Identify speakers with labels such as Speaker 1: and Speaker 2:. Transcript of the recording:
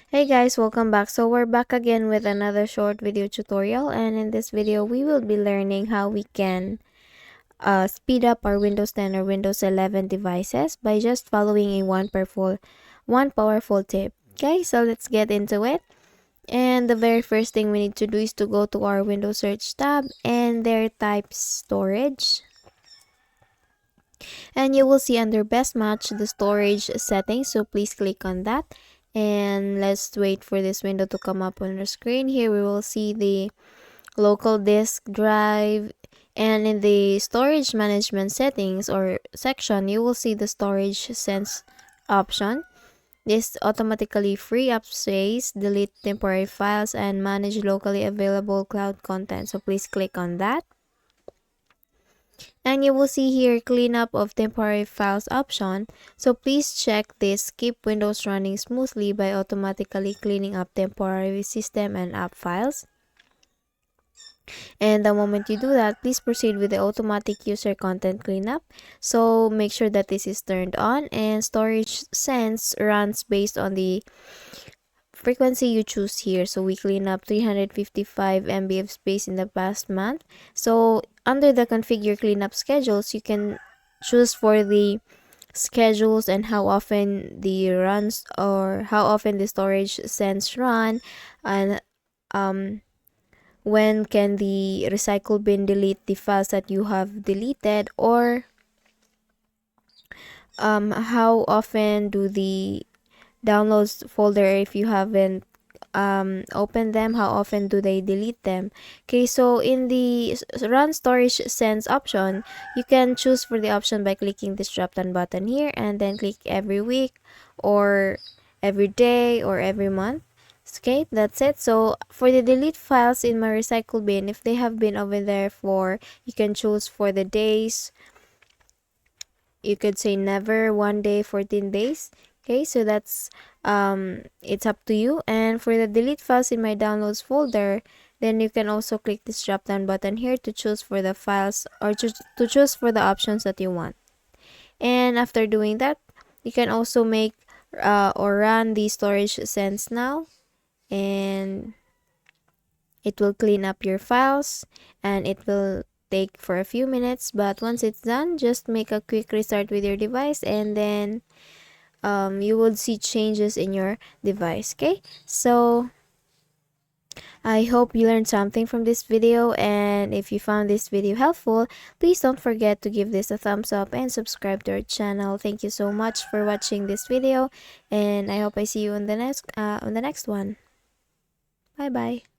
Speaker 1: Hey guys, welcome back. So we're back again with another short video tutorial, and in this video we will be learning how we can speed up our Windows 10 or Windows 11 devices by just following a one powerful tip. Okay, so let's get into it. And the very first thing we need to do is to go to our Windows search tab and there type storage, and you will see under best match the storage settings, so please click on that. And let's wait for this window to come up on the screen. Here we will see the local disk drive, and in the storage management settings or section you will see the storage sense option. This automatically free up space, delete temporary files, and manage locally available cloud content, so please click on that. And you will see here cleanup of temporary files option, so please check this keep Windows running smoothly by automatically cleaning up temporary system and app files. And the moment you do that, please proceed with the automatic user content cleanup. So make sure that this is turned on, and storage sense runs based on the frequency you choose here. So we clean up 355 MB of space in the past month. So under the configure cleanup schedules, you can choose for the schedules and how often the runs or how often the storage sense run, and when can the recycle bin delete the files that you have deleted, or how often do the downloads folder, if you haven't open them, how often do they delete them. Okay, so in the run storage sense option, you can choose for the option by clicking this drop down button here and then click every week or every day or every month. Okay, that's it. So for the delete files in my recycle bin, if they have been over there for, you can choose for the days. You could say never, 1 day, 14 days. Okay, so that's it's up to you. And for the delete files in my downloads folder, then you can also click this drop down button here to choose for the files or to choose for the options that you want. And after doing that, you can also make or run the storage sense now, and it will clean up your files, and it will take for a few minutes, but once it's done, just make a quick restart with your device, and then you will see changes in your device. Okay, so I hope you learned something from this video, and if you found this video helpful, please don't forget to give this a thumbs up and subscribe to our channel. Thank you so much for watching this video, and I hope I see you on the next one. Bye bye.